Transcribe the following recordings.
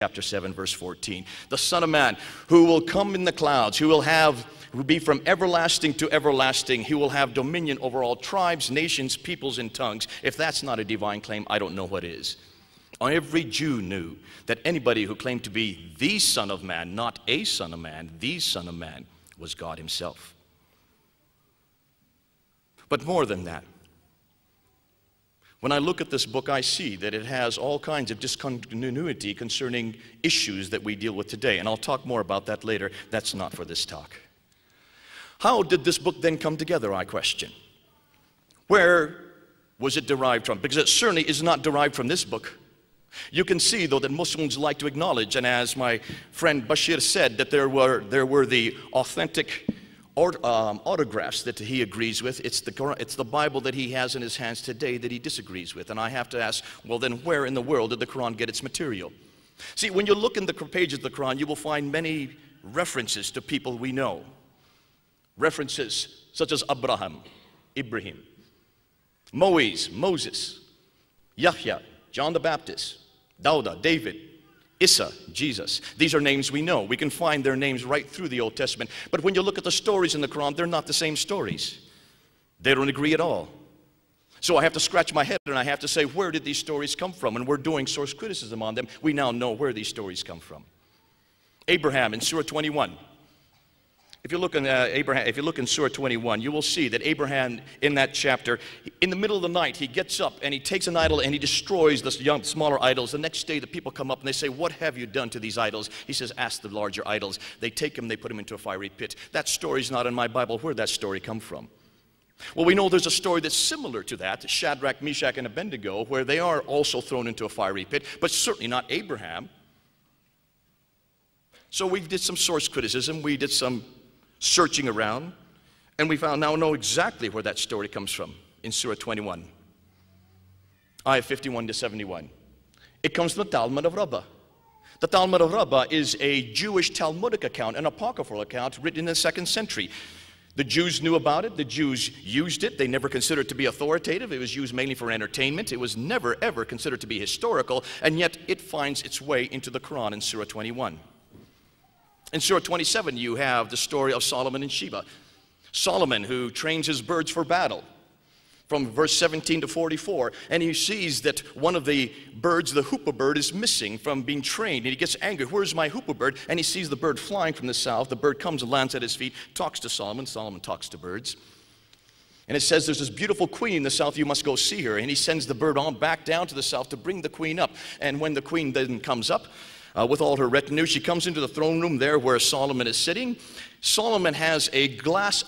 chapter 7, verse 14. The Son of Man, who will come in the clouds, who will be from everlasting to everlasting. He will have dominion over all tribes, nations, peoples, and tongues. If that's not a divine claim, I don't know what is. Every Jew knew that anybody who claimed to be the Son of Man, not a Son of Man, the Son of Man, was God himself. But more than that, when I look at this book, I see that it has all kinds of discontinuity concerning issues that we deal with today. And I'll talk more about that later. That's not for this talk. How did this book then come together, I question? Where was it derived from? Because it certainly is not derived from this book. You can see, though, that Muslims like to acknowledge, and as my friend Bashir said, that there were the authentic autographs that he agrees with. It's the Bible that he has in his hands today that he disagrees with. And I have to ask, well, then where in the world did the Quran get its material? See, when you look in the pages of the Quran, you will find many references to people we know. References such as Ibrahim, Moses, Yahya, John the Baptist, Dawud, David, Isa, Jesus. These are names we know. We can find their names right through the Old Testament. But when you look at the stories in the Quran, they're not the same stories. They don't agree at all. So I have to scratch my head and I have to say, where did these stories come from? And we're doing source criticism on them. We now know where these stories come from. Abraham in Surah 21. If you look in Surah 21, you will see that Abraham in that chapter, in the middle of the night, he gets up and he takes an idol and he destroys the smaller idols. The next day, the people come up and they say, "What have you done to these idols?" He says, "Ask the larger idols." They take him, they put him into a fiery pit. That story's not in my Bible. Where'd that story come from? Well, we know there's a story that's similar to that, Shadrach, Meshach, and Abednego, where they are also thrown into a fiery pit, but certainly not Abraham. So we did some source criticism. We did some searching around, and we now know exactly where that story comes from in Surah 21, ayah 51 to 71. It comes from the Talmud of Rabbah. The Talmud of Rabbah is a Jewish Talmudic account, an apocryphal account written in the 2nd century. The Jews knew about it. The Jews used it. They never considered it to be authoritative. It was used mainly for entertainment. It was never, ever considered to be historical, and yet it finds its way into the Quran in Surah 21. In Surah 27, you have the story of Solomon and Sheba. Solomon, who trains his birds for battle, from verse 17 to 44, and he sees that one of the birds, the hoopoe bird, is missing from being trained, and he gets angry. "Where's my hoopoe bird?" And he sees the bird flying from the south. The bird comes and lands at his feet, talks to Solomon. Solomon talks to birds. And it says, "There's this beautiful queen in the south, you must go see her." And he sends the bird on back down to the south to bring the queen up. And when the queen then comes up, with all her retinue, she comes into the throne room there where Solomon is sitting. Solomon has a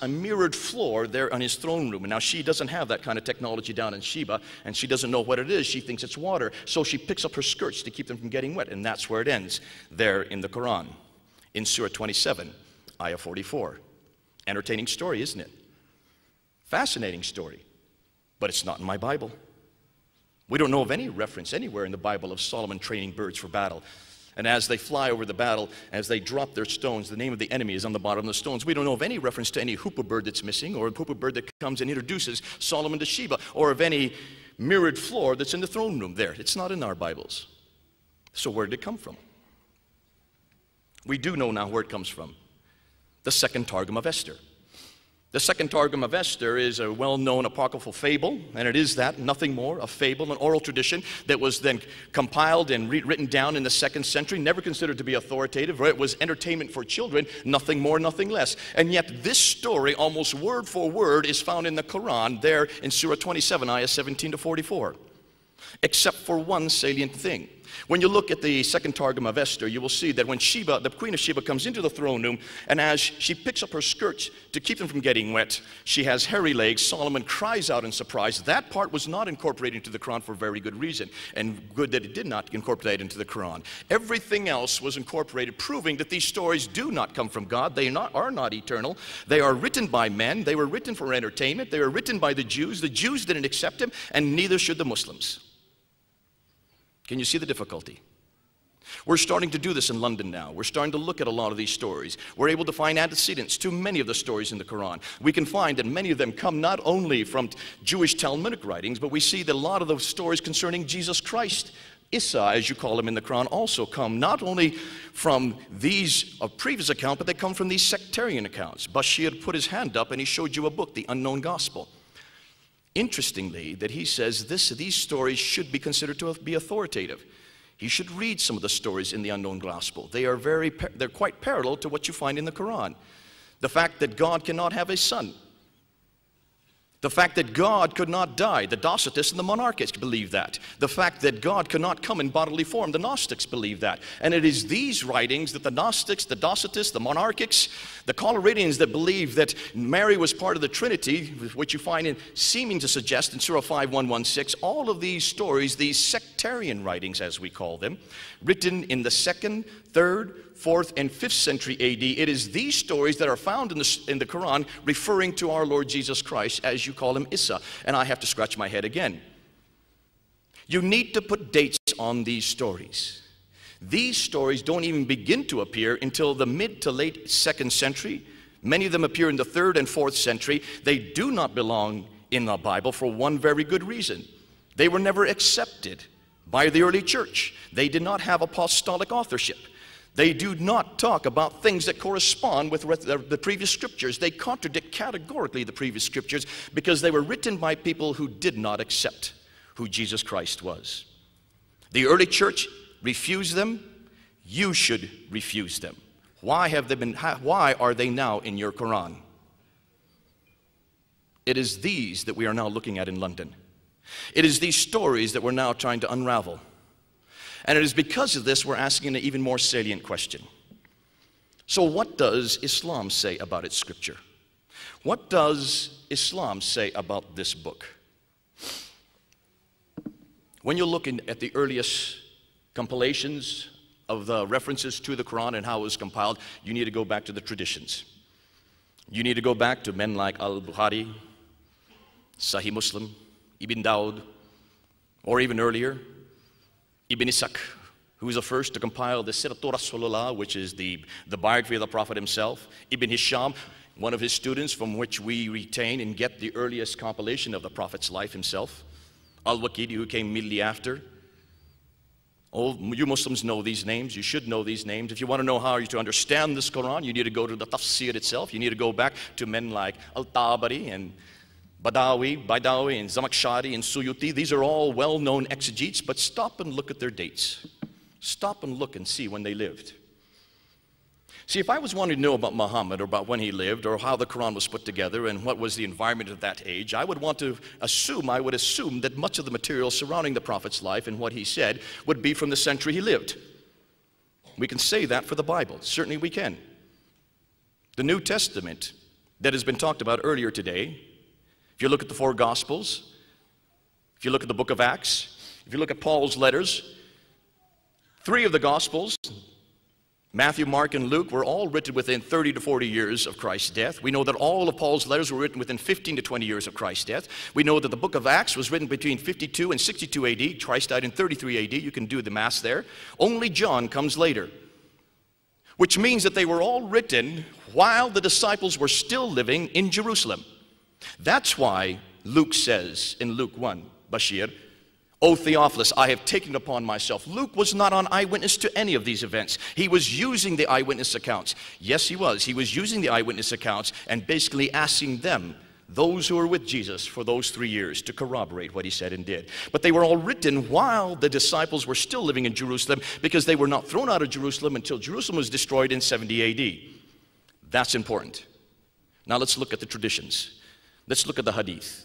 mirrored floor there on his throne room. And now she doesn't have that kind of technology down in Sheba, and she doesn't know what it is. She thinks it's water. So she picks up her skirts to keep them from getting wet. And that's where it ends, there in the Quran, in Surah 27, ayah 44. Entertaining story, isn't it? Fascinating story. But it's not in my Bible. We don't know of any reference anywhere in the Bible of Solomon training birds for battle. And as they fly over the battle, as they drop their stones, the name of the enemy is on the bottom of the stones. We don't know of any reference to any hoopoe bird that's missing, or a hoopoe bird that comes and introduces Solomon to Sheba, or of any mirrored floor that's in the throne room there. It's not in our Bibles. So where did it come from? We do know now where it comes from. The second Targum of Esther. The second Targum of Esther is a well-known apocryphal fable, and it is that, nothing more, a fable, an oral tradition that was then compiled and written down in the 2nd century, never considered to be authoritative. It was entertainment for children, nothing more, nothing less. And yet this story, almost word for word, is found in the Quran there in Surah 27, ayah 17 to 44, except for one salient thing. When you look at the second Targum of Esther, you will see that when Sheba, the queen of Sheba, comes into the throne room, and as she picks up her skirts to keep them from getting wet, she has hairy legs. Solomon cries out in surprise. That part was not incorporated into the Quran for very good reason, and good that it did not incorporate into the Quran. Everything else was incorporated, proving that these stories do not come from God. They are not eternal. They are written by men. They were written for entertainment. They were written by the Jews. The Jews didn't accept them, and neither should the Muslims. Can you see the difficulty? We're starting to do this in London now. We're starting to look at a lot of these stories. We're able to find antecedents to many of the stories in the Quran. We can find that many of them come not only from Jewish Talmudic writings, but we see that a lot of those stories concerning Jesus Christ Isa, as you call him in the Quran, also come not only from these previous accounts, but they come from these sectarian accounts. Bashir put his hand up and he showed you a book, The Unknown Gospel. Interestingly, that he says these stories should be considered to be authoritative. He should read some of the stories in the Unknown Gospel. They're quite parallel to what you find in the Quran. The fact that God cannot have a son. The fact that God could not die. The Docetists and the monarchists believe that. The fact that God could not come in bodily form. The Gnostics believe that. And it is these writings that the Gnostics, the Docetists, the monarchics, the Coloridians that believe that Mary was part of the Trinity, which you find in seeming to suggest in Surah 5116, all of these stories, these sectarian writings as we call them, written in the 2nd, 3rd, 4th, and 5th century AD. It is these stories that are found in the Quran referring to our Lord Jesus Christ, as you call him, Isa. And I have to scratch my head again. You need to put dates on these stories. These stories don't even begin to appear until the mid to late 2nd century. Many of them appear in the 3rd and 4th century. They do not belong in the Bible for one very good reason. They were never accepted by the early church. They did not have apostolic authorship. They do not talk about things that correspond with the previous scriptures. They contradict categorically the previous scriptures because they were written by people who did not accept who Jesus Christ was. The early church refused them. You should refuse them. Why are they now in your Quran? It is these that we are now looking at in London. It is these stories that we're now trying to unravel. And it is because of this we're asking an even more salient question. So what does Islam say about its scripture? What does Islam say about this book? When you're looking at the earliest compilations of the references to the Quran and how it was compiled, you need to go back to the traditions. You need to go back to men like Al-Bukhari, Sahih Muslim, Ibn Dawud, or even earlier, Ibn Ishaq, who was the first to compile the Siratul Rasulullah, which is the biography of the Prophet himself. Ibn Hisham, one of his students from which we retain and get the earliest compilation of the Prophet's life himself. Al-Waqidi, who came immediately after. Oh, you Muslims know these names. You should know these names. If you want to know how to understand this Quran, you need to go to the tafsir itself. You need to go back to men like Al-Tabari and Badawi, and Zamakhshari, and Suyuti. These are all well-known exegetes, but stop and look at their dates. Stop and look and see when they lived. See, if I was wanting to know about Muhammad or about when he lived or how the Quran was put together and what was the environment of that age, I would assume that much of the material surrounding the Prophet's life and what he said would be from the century he lived. We can say that for the Bible. Certainly we can. The New Testament that has been talked about earlier today, if you look at the 4 Gospels, if you look at the book of Acts, if you look at Paul's letters, 3 of the Gospels, Matthew, Mark, and Luke, were all written within 30 to 40 years of Christ's death. We know that all of Paul's letters were written within 15 to 20 years of Christ's death. We know that the book of Acts was written between 52 and 62 AD. Christ died in 33 AD. You can do the math there. Only John comes later, which means that they were all written while the disciples were still living in Jerusalem. That's why Luke says in Luke 1, Bashir, "O Theophilus, I have taken upon myself." Luke was not an eyewitness to any of these events. He was using the eyewitness accounts. Yes, he was. He was using the eyewitness accounts and basically asking them, those who were with Jesus for those 3 years, to corroborate what he said and did. But they were all written while the disciples were still living in Jerusalem because they were not thrown out of Jerusalem until Jerusalem was destroyed in 70 AD. That's important. Now let's look at the traditions. Let's look at the hadith.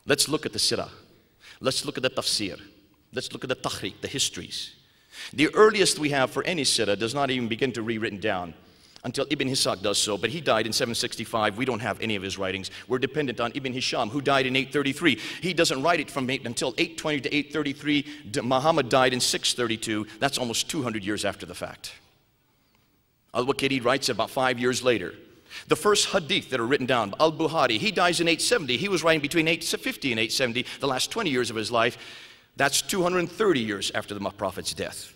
Let's look at the sirah. Let's look at the tafsir. Let's look at the tahriq, the histories. The earliest we have for any sirah does not even begin to be written down until Ibn Ishaq does so, but he died in 765. We don't have any of his writings. We're dependent on Ibn Hisham, who died in 833. He doesn't write it until 820 to 833. Muhammad died in 632. That's almost 200 years after the fact. Al-Waqidi writes about 5 years later. The first hadith that are written down, Al-Bukhari, he dies in 870. He was writing between 850 and 870, the last 20 years of his life. That's 230 years after the Prophet's death.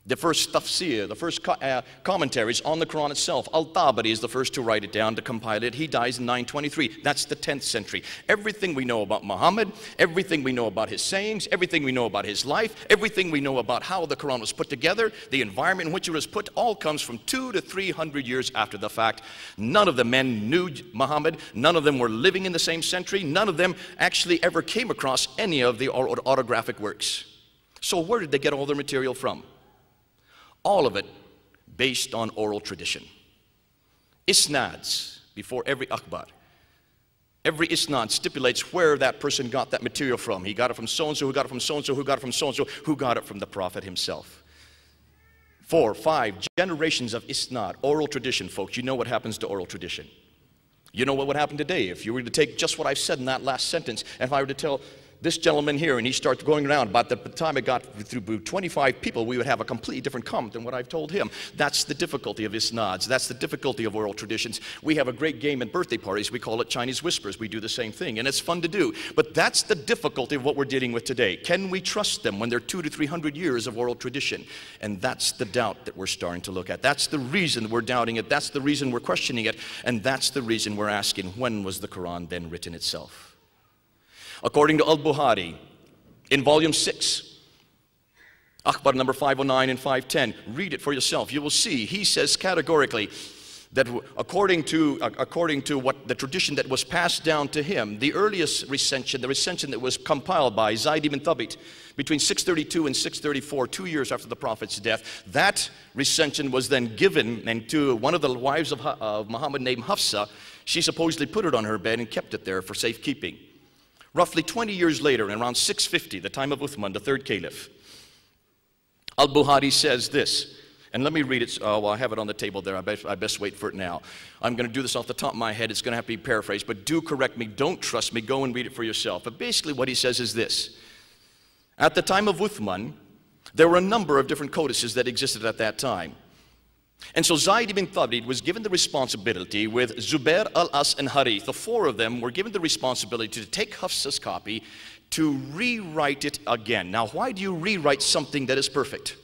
The first tafsir, the first commentaries on the Quran itself. Al-Tabari is the first to write it down, to compile it. He dies in 923. That's the 10th century. Everything we know about Muhammad, everything we know about his sayings, everything we know about his life, everything we know about how the Quran was put together, the environment in which it was put, all comes from 200 to 300 years after the fact. None of the men knew Muhammad. None of them were living in the same century. None of them actually ever came across any of the autographic works. So where did they get all their material from? All of it based on oral tradition. Isnads before every akhbar. Every isnad stipulates where that person got that material from. He got it from so-and-so, who got it from so-and-so, who got it from so-and-so, who got it from the Prophet himself. 4, 5 generations of isnad, oral tradition, folks. You know what happens to oral tradition. You know what would happen today if you were to take just what I've said in that last sentence, and if I were to tell this gentleman here, and he starts going around, by the time it got through 25 people, we would have a completely different comment than what I've told him. That's the difficulty of isnads. That's the difficulty of oral traditions. We have a great game at birthday parties. We call it Chinese whispers. We do the same thing, and it's fun to do. But that's the difficulty of what we're dealing with today. Can we trust them when they're 200 to 300 years of oral tradition? And that's the doubt that we're starting to look at. That's the reason we're doubting it. That's the reason we're questioning it. And that's the reason we're asking, when was the Quran then written itself? According to Al-Bukhari, in volume 6, Akhbar number 509 and 510, read it for yourself. You will see, he says categorically that according to what the tradition that was passed down to him, the earliest recension, the recension that was compiled by Zayd ibn Thabit between 632 and 634, 2 years after the Prophet's death, that recension was then given to one of the wives of Muhammad named Hafsa. She supposedly put it on her bed and kept it there for safekeeping. Roughly 20 years later, in around 650, the time of Uthman, the third caliph, Al-Bukhari says this, and let me read it. Well, I have it on the table there. I best wait for it now. I'm going to do this off the top of my head. It's going to have to be paraphrased, but do correct me. Don't trust me. Go and read it for yourself. But basically what he says is this. At the time of Uthman, there were a number of different codices that existed at that time. And so Zayd ibn Thabit was given the responsibility with Zubair, Al-As, and Harith. The 4 of them were given the responsibility to take Hafsa's copy to rewrite it again. Now, why do you rewrite something that is perfect?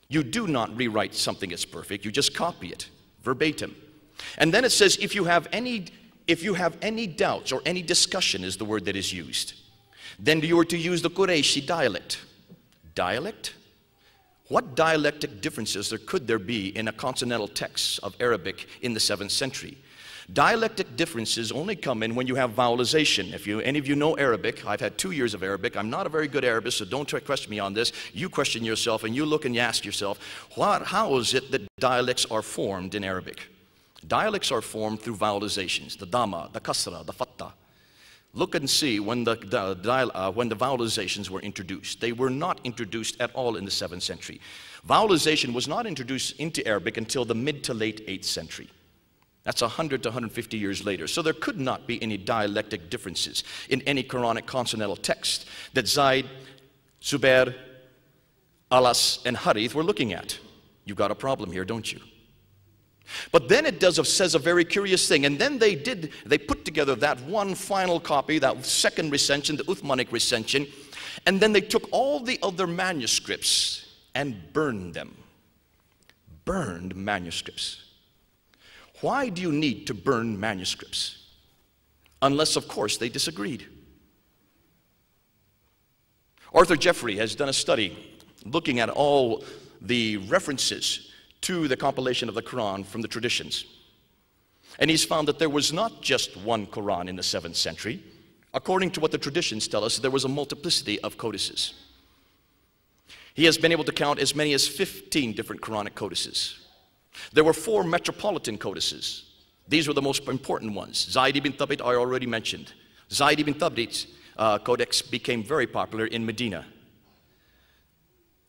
You do not rewrite something that's perfect. You just copy it verbatim. And then it says, if you have any doubts or any discussion is the word that is used, then you are to use the Qurayshi dialect. Dialect? What dialectic differences could there be in a consonantal text of Arabic in the 7th century? Dialectic differences only come in when you have vowelization. If any of you know Arabic, I've had 2 years of Arabic. I'm not a very good Arabist, so don't try to question me on this. You question yourself and you look and you ask yourself, how is it that dialects are formed in Arabic? Dialects are formed through vowelizations, the dhamma, the kasra, the fatta. Look and see when the vowelizations were introduced. They were not introduced at all in the 7th century. Vowelization was not introduced into Arabic until the mid to late 8th century. That's 100 to 150 years later. So there could not be any dialectic differences in any Quranic consonantal text that Zayd, Zubair, Alas, and Harith were looking at. You've got a problem here, don't you? But then it says a very curious thing, and then they put together that one final copy, that second recension, the Uthmanic recension, and then they took all the other manuscripts and burned them. Burned manuscripts. Why do you need to burn manuscripts? Unless, of course, they disagreed. Arthur Jeffrey has done a study looking at all the references to the compilation of the Quran from the traditions. And he's found that there was not just one Quran in the 7th century. According to what the traditions tell us, there was a multiplicity of codices. He has been able to count as many as 15 different Quranic codices. There were 4 metropolitan codices. These were the most important ones. Zayd ibn Thabit I already mentioned. Zayd ibn Thabit's codex became very popular in Medina.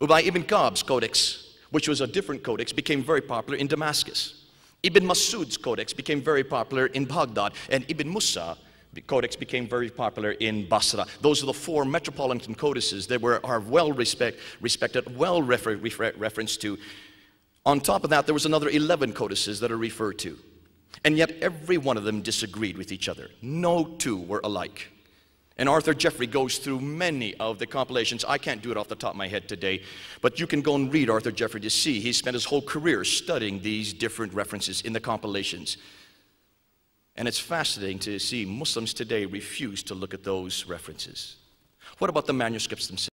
Ubay ibn Ka'b's codex, which was a different codex, became very popular in Damascus. Ibn Masud's codex became very popular in Baghdad, and Ibn Musa codex became very popular in Basra. Those are the 4 metropolitan codices that are well respected, well referenced to. On top of that, there was another 11 codices that are referred to. And yet every one of them disagreed with each other. No 2 were alike. And Arthur Jeffrey goes through many of the compilations. I can't do it off the top of my head today, but you can go and read Arthur Jeffrey to see. He spent his whole career studying these different references in the compilations. And it's fascinating to see Muslims today refuse to look at those references. What about the manuscripts themselves?